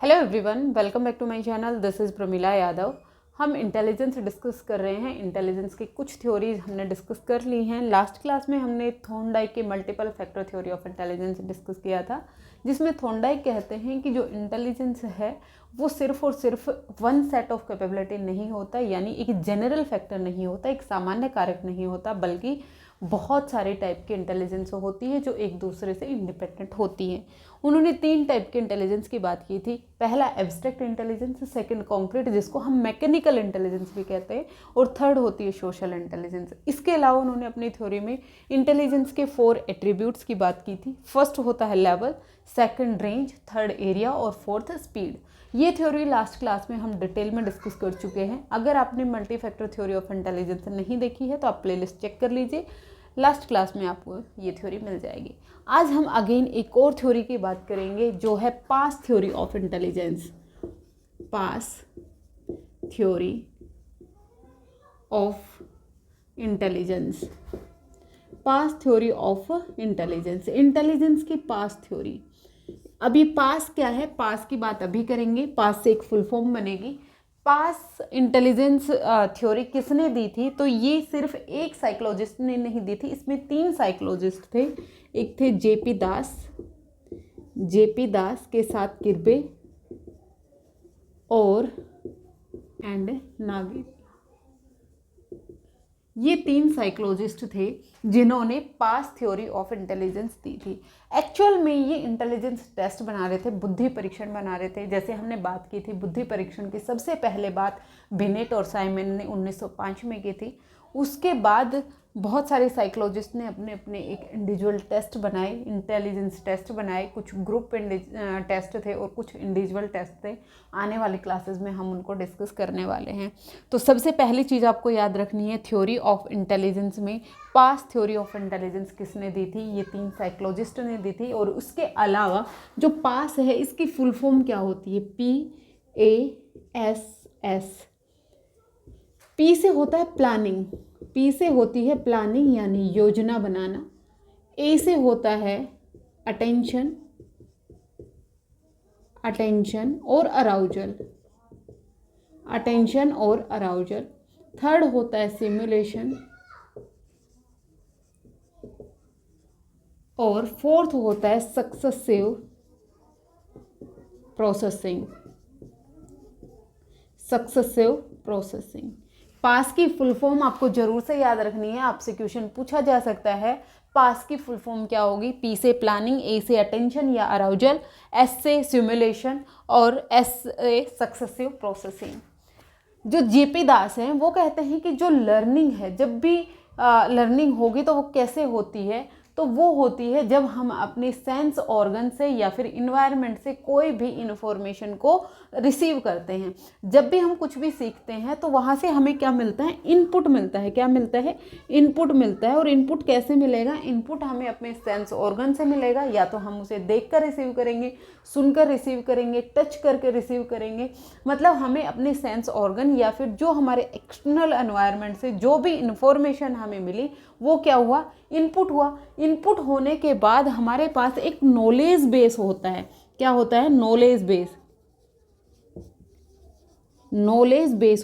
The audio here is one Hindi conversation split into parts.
Hello everyone, welcome back to my channel. This is Pramila Yadav. हम इंटेलिजेंस डिस्कस कर रहे हैं। इंटेलिजेंस की कुछ थ्योरीज हमने डिस्कस कर ली हैं। लास्ट क्लास में हमने थॉर्नडाइक के multiple factor theory of intelligence discuss किया था, जिसमें थॉर्नडाइक कहते हैं कि जो इंटेलिजेंस है वो सिर्फ और सिर्फ वन सेट ऑफ कैपेबिलिटी नहीं होता, यानी एक जनरल फैक्टर नहीं होता, एक सामान्य कारक नहीं होता, बल्कि बहुत सारे टाइप की इंटेलिजेंस होती है जो एक दूसरे से इंडिपेंडेंट होती हैं। उन्होंने 3 टाइप के इंटेलिजेंस की बात की थी। पहला एब्स्ट्रैक्ट इंटेलिजेंस, सेकंड कॉन्क्रीट जिसको हम मैकेनिकल इंटेलिजेंस भी कहते हैं, और थर्ड होती है सोशल इंटेलिजेंस। इसके अलावा उन्होंने अपनी थ्योरी में इंटेलिजेंस के 4 एट्रीब्यूट्स की बात की थी। फर्स्ट होता है level, second range, third area और फोर्थ स्पीड। ये थ्योरी लास्ट क्लास में हम डिटेल में डिस्कस कर चुके हैं। अगर आपने multi factor theory of intelligence नहीं देखी है तो आप प्लेलिस्ट चेक कर लीजिए, लास्ट क्लास में आपको ये थ्योरी मिल जाएगी। आज हम अगेन एक और थ्योरी की बात करेंगे जो है PASS theory of intelligence. PASS theory of intelligence. PASS theory of intelligence, intelligence की पास थ्योरी। अभी पास क्या है, पास की बात अभी करेंगे। पास से एक फुल फॉर्म बनेगी। पास इंटेलिजेंस थ्योरी किसने दी थी? तो ये सिर्फ एक साइकोलॉजिस्ट ने नहीं दी थी, इसमें 3 साइकोलॉजिस्ट थे। एक थे जेपी दास के साथ किर्बे और नागिन। ये 3 साइकोलॉजिस्ट थे जिन्होंने पास थ्योरी ऑफ इंटेलिजेंस दी थी। एक्चुअल में ये इंटेलिजेंस टेस्ट बना रहे थे, बुद्धि परीक्षण बना रहे थे। जैसे हमने बात की थी बुद्धि परीक्षण की, सबसे पहले बात बिनेट और साइमन ने 1905 में की थी। उसके बाद बहुत सारे साइकोलॉजिस्ट ने अपने अपने एक इंडिविजुअल टेस्ट बनाए, इंटेलिजेंस टेस्ट बनाए। कुछ ग्रुप टेस्ट थे और कुछ इंडिविजुअल टेस्ट थे। आने वाली क्लासेस में हम उनको डिस्कस करने वाले हैं। तो सबसे पहली चीज़ आपको याद रखनी है, थ्योरी ऑफ इंटेलिजेंस में पास थ्योरी ऑफ इंटेलिजेंस किसने दी थी? ये 3 साइकोलॉजिस्ट ने दी थी। और उसके अलावा जो पास है इसकी फुल फॉर्म क्या होती है? PASS। पी से होता है प्लानिंग, पी से होती है प्लानिंग यानी योजना बनाना। ए से होता है अटेंशन और अराउजल, अटेंशन और अराउजल। थर्ड होता है सिमुलेशन और फोर्थ होता है सक्सेसिव प्रोसेसिंग। पास की फुल फॉर्म आपको जरूर से याद रखनी है, आपसे क्वेश्चन पूछा जा सकता है। पास की फुल फॉर्म क्या होगी? पी से प्लानिंग, ए से अटेंशन या अराउजल, एस से सिमुलेशन और एस से सक्सेसिव प्रोसेसिंग। जो जेपी दास हैं वो कहते हैं कि जो लर्निंग है, जब भी लर्निंग होगी तो वो कैसे होती है? तो वो होती है जब हम अपने सेंस ऑर्गन से या फिर इन्वायरमेंट से कोई भी इंफॉर्मेशन को रिसीव करते हैं। जब भी हम कुछ भी सीखते हैं तो वहाँ से हमें क्या मिलता है? इनपुट मिलता है। क्या मिलता है? इनपुट मिलता है। और इनपुट कैसे मिलेगा? इनपुट हमें अपने सेंस ऑर्गन से मिलेगा, या तो हम उसे देख कर रिसीव करेंगे, सुनकर रिसीव करेंगे, टच करके रिसीव करेंगे। मतलब हमें अपने सेंस ऑर्गन या फिर जो हमारे एक्सटर्नल एनवायरनमेंट से जो भी इंफॉर्मेशन हमें मिली वो क्या हुआ? इनपुट हुआ। इनपुट होने के बाद हमारे पास एक नॉलेज बेस होता है। क्या होता है? नॉलेज बेस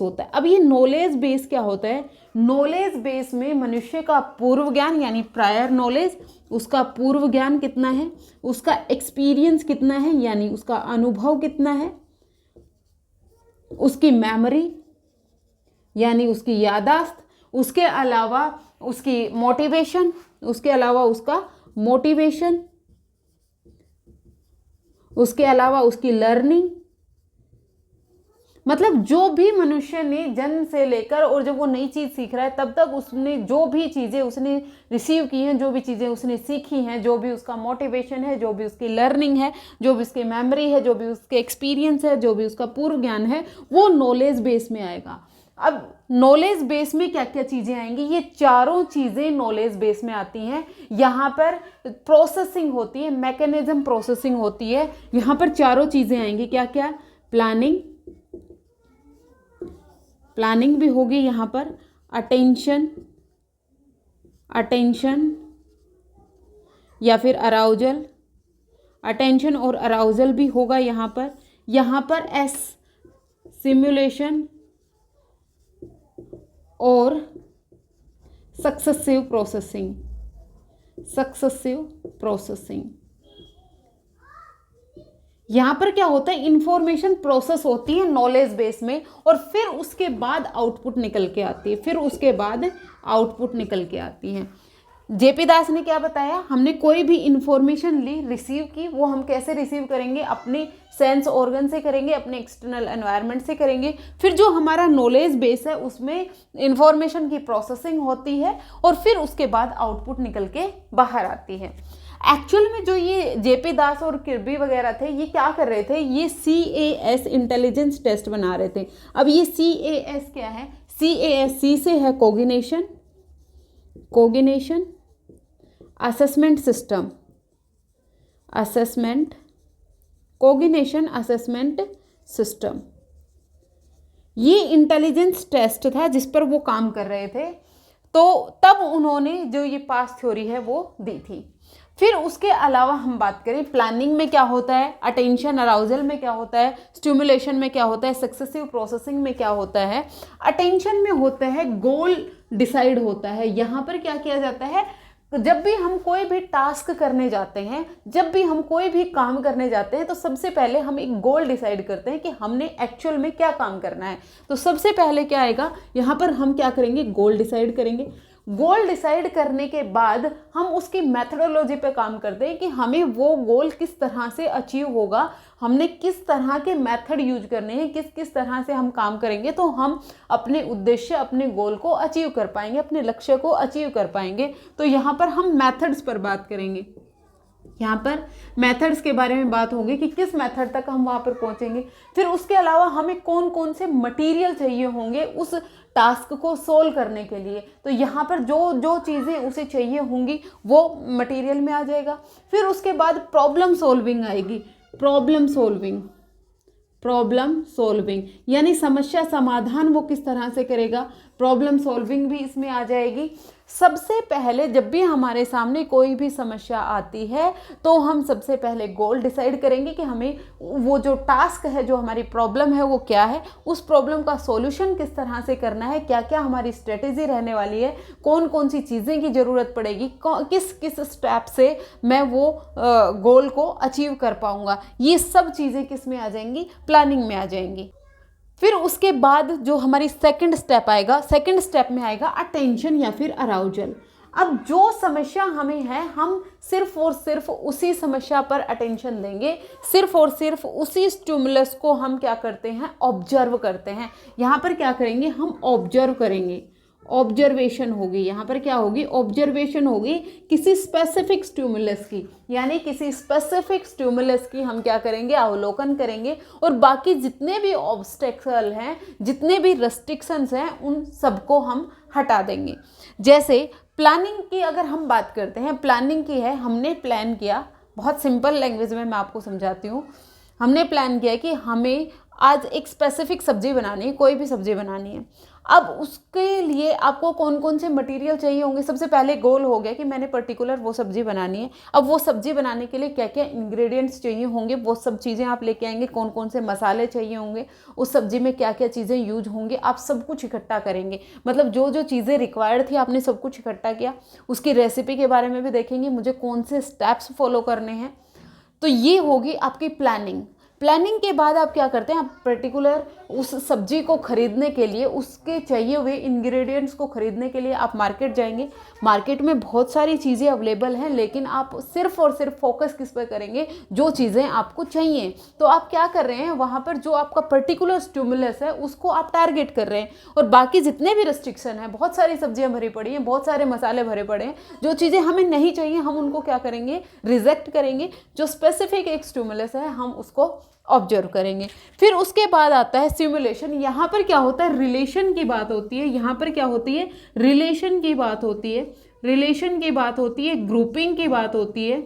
होता है। अब ये नॉलेज बेस क्या होता है? नॉलेज बेस में मनुष्य का पूर्व ज्ञान यानी प्रायर नॉलेज, उसका पूर्व ज्ञान कितना है, उसका एक्सपीरियंस कितना है यानी उसका अनुभव कितना है, उसकी मेमोरी यानी उसकी यादाश्त, उसके अलावा उसकी मोटिवेशन, उसके अलावा उसकी लर्निंग। मतलब जो भी मनुष्य ने जन्म से लेकर और जब वो नई चीज़ सीख रहा है तब तक उसने जो भी चीज़ें उसने रिसीव की हैं, जो भी चीज़ें उसने सीखी हैं, जो भी उसका मोटिवेशन है, जो भी उसकी लर्निंग है, जो भी उसकी मेमोरी है, जो भी उसके एक्सपीरियंस है, जो भी उसका पूर्व ज्ञान है, वो नॉलेज बेस में आएगा। अब नॉलेज बेस में क्या क्या चीज़ें आएंगी? ये चारों चीज़ें नॉलेज बेस में आती हैं। यहाँ पर प्रोसेसिंग होती है, मैकेनिज्म प्रोसेसिंग होती है। यहाँ पर चारों चीज़ें आएंगी। क्या क्या? प्लानिंग भी होगी यहाँ पर, अटेंशन या फिर अराउजल, अटेंशन और अराउजल भी होगा यहाँ पर। यहाँ पर एस सिमुलेशन और सक्सेसिव प्रोसेसिंग, सक्सेसिव प्रोसेसिंग। यहाँ पर क्या होता है, इंफॉर्मेशन प्रोसेस होती है नॉलेज बेस में और फिर उसके बाद आउटपुट निकल के आती है, फिर उसके बाद आउटपुट निकल के आती है। जेपी दास ने क्या बताया, हमने कोई भी इंफॉर्मेशन ली, रिसीव की, वो हम कैसे रिसीव करेंगे, अपने सेंस ऑर्गन से करेंगे, अपने एक्सटर्नल एनवायरनमेंट से करेंगे। फिर जो हमारा नॉलेज बेस है उसमें इंफॉर्मेशन की प्रोसेसिंग होती है और फिर उसके बाद आउटपुट निकल के बाहर आती है। एक्चुअल में जो ये जेपी दास और किर्बी वगैरह थे, ये क्या कर रहे थे, ये CAS इंटेलिजेंस टेस्ट बना रहे थे। अब ये CAS क्या है, CAS सी से है cognition, cognition assessment system, assessment cognition assessment system. ये इंटेलिजेंस टेस्ट था जिस पर वो काम कर रहे थे। तो तब उन्होंने जो ये पास्ट थ्योरी है वो दी थी। फिर उसके अलावा हम बात करें प्लानिंग में क्या होता है, अटेंशन अराउजल में क्या होता है, स्टिमुलेशन में क्या होता है, सक्सेसिव प्रोसेसिंग में क्या होता है। अटेंशन में होता है गोल डिसाइड होता है। यहाँ पर क्या किया जाता है, जब भी हम कोई भी टास्क करने जाते हैं, जब भी हम कोई भी काम करने जाते हैं, तो सबसे पहले हम एक गोल डिसाइड करते हैं कि हमने एक्चुअल में क्या काम करना है। तो सबसे पहले क्या आएगा, यहाँ पर हम क्या करेंगे, गोल डिसाइड करेंगे। गोल डिसाइड करने के बाद हम उसकी मेथडोलॉजी पे काम करते हैं कि हमें वो गोल किस तरह से अचीव होगा, हमने किस तरह के मेथड यूज करने हैं, किस किस तरह से हम काम करेंगे तो हम अपने उद्देश्य, अपने गोल को अचीव कर पाएंगे, अपने लक्ष्य को अचीव कर पाएंगे। तो यहाँ पर हम मेथड्स पर बात करेंगे। यहाँ पर मेथड्स के बारे में बात होगी कि किस मेथड तक हम वहाँ पर पहुँचेंगे। फिर उसके अलावा हमें कौन कौन से मटेरियल चाहिए होंगे उस टास्क को सोल्व करने के लिए। तो यहाँ पर जो जो चीज़ें उसे चाहिए होंगी वो मटेरियल में आ जाएगा। फिर उसके बाद प्रॉब्लम सोल्विंग आएगी, प्रॉब्लम सोल्विंग, प्रॉब्लम सोल्विंग यानी समस्या समाधान वो किस तरह से करेगा, प्रॉब्लम सोल्विंग भी इसमें आ जाएगी। सबसे पहले जब भी हमारे सामने कोई भी समस्या आती है तो हम सबसे पहले गोल डिसाइड करेंगे कि हमें वो जो टास्क है, जो हमारी प्रॉब्लम है वो क्या है, उस प्रॉब्लम का सॉल्यूशन किस तरह से करना है, क्या क्या हमारी स्ट्रेटेजी रहने वाली है, कौन कौन सी चीज़ें की ज़रूरत पड़ेगी, किस किस स्टेप से मैं वो गोल को अचीव कर पाऊँगा। ये सब चीज़ें किस में आ जाएंगी, प्लानिंग में आ जाएंगी। फिर उसके बाद जो हमारी सेकंड स्टेप आएगा, सेकंड स्टेप में आएगा अटेंशन या फिर अराउजल। अब जो समस्या हमें है, हम सिर्फ और सिर्फ उसी समस्या पर अटेंशन देंगे, सिर्फ और सिर्फ उसी स्टिमुलस को हम क्या करते हैं, ऑब्जर्व करते हैं। यहाँ पर क्या करेंगे, हम ऑब्जर्व करेंगे, ऑब्जर्वेशन होगी। यहाँ पर क्या होगी, ऑब्जर्वेशन होगी किसी स्पेसिफिक स्टिमुलस की, यानी किसी स्पेसिफिक स्टिमुलस की हम क्या करेंगे, अवलोकन करेंगे और बाकी जितने भी ऑब्स्टेकल हैं, जितने भी रेस्ट्रिक्शंस हैं, उन सबको हम हटा देंगे। जैसे प्लानिंग की अगर हम बात करते हैं, प्लानिंग की है, हमने प्लान किया, बहुत सिंपल लैंग्वेज में मैं आपको समझाती हूँ। हमने प्लान किया कि हमें आज एक स्पेसिफिक सब्जी बनानी है, कोई भी सब्जी बनानी है। अब उसके लिए आपको कौन कौन से मटेरियल चाहिए होंगे, सबसे पहले गोल हो गया कि मैंने पर्टिकुलर वो सब्जी बनानी है। अब वो सब्जी बनाने के लिए क्या क्या इंग्रेडिएंट्स चाहिए होंगे, वो सब चीज़ें आप लेके आएंगे, कौन कौन से मसाले चाहिए होंगे, उस सब्जी में क्या क्या चीज़ें यूज होंगे, आप सब कुछ इकट्ठा करेंगे। मतलब जो जो चीज़ें रिक्वायर्ड थी आपने सब कुछ इकट्ठा किया। उसकी रेसिपी के बारे में भी देखेंगे, मुझे कौन से स्टेप्स फॉलो करने हैं। तो ये होगी आपकी प्लानिंग। प्लानिंग के बाद आप क्या करते हैं, आप पर्टिकुलर उस सब्जी को खरीदने के लिए, उसके चाहिए हुए इंग्रेडिएंट्स को खरीदने के लिए आप मार्केट जाएंगे। मार्केट में बहुत सारी चीज़ें अवेलेबल हैं, लेकिन आप सिर्फ और सिर्फ फोकस किस पर करेंगे, जो चीज़ें आपको चाहिए। तो आप क्या कर रहे हैं, वहाँ पर जो आपका पर्टिकुलर स्टिमुलस है उसको आप टारगेट कर रहे हैं और बाकी जितने भी रेस्ट्रिक्शन है, बहुत सारी सब्जियाँ भरी पड़ी हैं, बहुत सारे मसाले भरे पड़े हैं, जो चीज़ें हमें नहीं चाहिए हम उनको क्या करेंगे, रिजेक्ट करेंगे। जो स्पेसिफिक एक स्टिमुलस है हम उसको ऑब्जर्व करेंगे। फिर उसके बाद आता है सिमुलेशन। यहाँ पर क्या होता है, रिलेशन की बात होती है। यहाँ पर क्या होती है, रिलेशन की बात होती है, रिलेशन की बात होती है, ग्रुपिंग की बात होती है,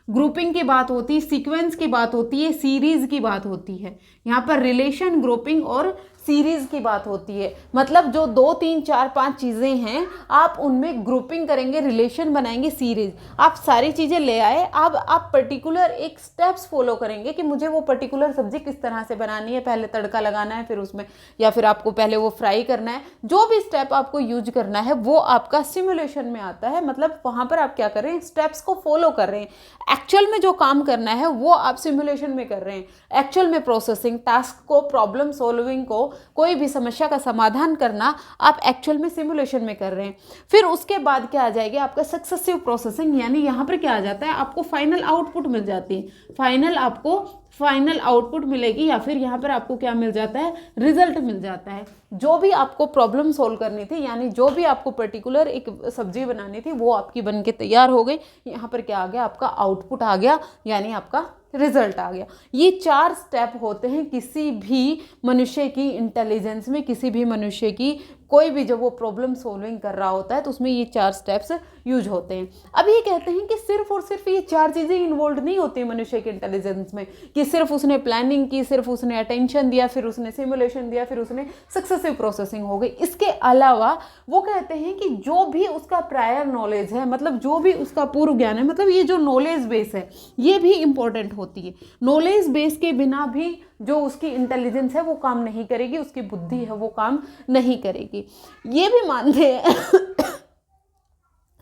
ग्रुपिंग की बात होती है, सीक्वेंस की बात होती है, सीरीज की बात होती है। यहाँ पर रिलेशन, ग्रुपिंग और सीरीज की बात होती है, मतलब जो 2 3 4 5 चीज़ें हैं आप उनमें ग्रुपिंग करेंगे, रिलेशन बनाएंगे, सीरीज। आप सारी चीज़ें ले आए, अब आप पर्टिकुलर एक स्टेप्स फॉलो करेंगे कि मुझे वो पर्टिकुलर सब्जी किस तरह से बनानी है, पहले तड़का लगाना है फिर उसमें, या फिर आपको पहले वो फ्राई करना है, जो भी स्टेप आपको यूज करना है वो आपका सिमुलेशन में आता है। मतलब वहाँ पर आप क्या कर रहे हैं, स्टेप्स को फॉलो कर रहे हैं। एक्चुअल में जो काम करना है वो आप सिमुलेशन में कर रहे हैं। एक्चुअल में प्रोसेसिंग टास्क को, प्रॉब्लम सॉल्विंग को, कोई भी समस्या का समाधान करना आप एक्चुअल में सिमुलेशन में कर रहे हैं। फिर उसके बाद क्या आ जाएगी, आपका सक्सेसिव प्रोसेसिंग, यानी यहाँ पर क्या आ जाता है, आपको फाइनल आउटपुट मिल जाती है, आपको फाइनल आउटपुट मिलेगी, या फिर यहाँ पर आपको क्या मिल जाता है, रिजल्ट मिल जाता है। जो भी आपको प्रॉब्लम सोल्व करनी थी, यानी जो भी आपको पर्टिकुलर एक सब्जी बनानी थी वो आपकी बन के तैयार हो गई। यहाँ पर क्या आ गया, आपका आउटपुट आ गया, यानी आपका रिजल्ट आ गया। ये 4 स्टेप होते हैं किसी भी मनुष्य की इंटेलिजेंस में, किसी भी मनुष्य की कोई भी जब वो प्रॉब्लम सॉल्विंग कर रहा होता है तो उसमें ये 4 स्टेप्स यूज होते हैं। अब ये कहते हैं कि सिर्फ और सिर्फ ये 4 चीज़ें इन्वॉल्व नहीं होती मनुष्य के इंटेलिजेंस में, कि सिर्फ उसने प्लानिंग की, सिर्फ उसने अटेंशन दिया, फिर उसने सिमुलेशन दिया, फिर उसने सक्सेसिव प्रोसेसिंग हो गई। इसके अलावा वो कहते हैं कि जो भी उसका प्रायर नॉलेज है, मतलब जो भी उसका पूर्व ज्ञान है, मतलब ये जो नॉलेज बेस है ये भी इंपॉर्टेंट होती है। नॉलेज बेस के बिना भी जो उसकी इंटेलिजेंस है वो काम नहीं करेगी, उसकी बुद्धि है वो काम नहीं करेगी। ये भी मानते हैं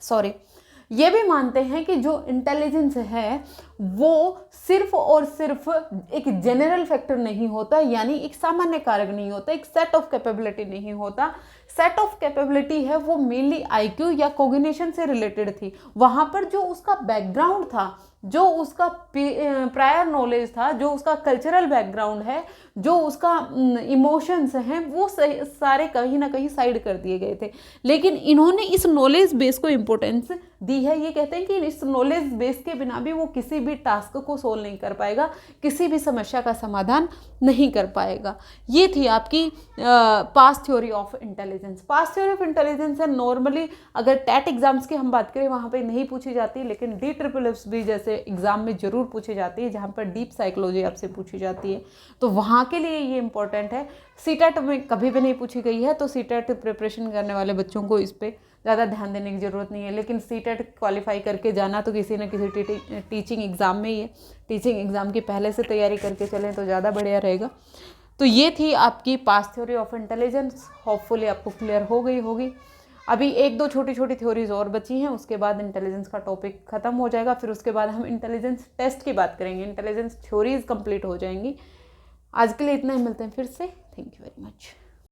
सॉरी, ये भी मानते हैं कि जो इंटेलिजेंस है वो सिर्फ और सिर्फ एक जनरल फैक्टर नहीं होता, यानी एक सामान्य कारक नहीं होता, एक सेट ऑफ कैपेबिलिटी नहीं होता। सेट ऑफ कैपेबिलिटी है वो मेनली आईक्यू या कोग्निशन से रिलेटेड थी। वहाँ पर जो उसका बैकग्राउंड था, जो उसका प्रायर नॉलेज था, जो उसका कल्चरल बैकग्राउंड है, जो उसका इमोशंस हैं, वो सारे कहीं ना कहीं साइड कर दिए गए थे। लेकिन इन्होंने इस नॉलेज बेस को इम्पोर्टेंस दी है। ये कहते हैं कि इस नॉलेज बेस के बिना भी वो किसी भी टास्क को सोल्व नहीं कर पाएगा, किसी भी समस्या का समाधान नहीं कर पाएगा। ये थी आपकी past theory of intelligence. Past theory of intelligence है नॉर्मली अगर टेट एग्जाम्स की हम बात करें वहाँ पे नहीं पूछी जाती, लेकिन DSSS जैसे एग्जाम में जरूर पूछी जाती है, जहाँ पर डीप साइकोलॉजी आपसे पूछी जाती है, तो वहाँ के लिए ये इंपॉर्टेंट है। सीटेट में कभी भी नहीं पूछी गई है, तो सीटेट प्रिपरेशन करने वाले बच्चों को इस पर ज़्यादा ध्यान देने की ज़रूरत नहीं है। लेकिन सीटेट क्वालिफाई करके जाना तो किसी न किसी टीचिंग एग्ज़ाम में ही है। टीचिंग एग्ज़ाम की पहले से तैयारी करके चलें तो ज़्यादा बढ़िया रहेगा। तो ये थी आपकी past theory of intelligence. Hopefully आपको क्लियर हो गई होगी। अभी 1-2 छोटी छोटी थ्योरीज और बची हैं, उसके बाद इंटेलिजेंस का टॉपिक खत्म हो जाएगा। फिर उसके बाद हम इंटेलिजेंस टेस्ट की बात करेंगे, इंटेलिजेंस थ्योरीज कंप्लीट हो जाएंगी। आज के लिए इतना ही, मिलते हैं फिर से। Thank you very much.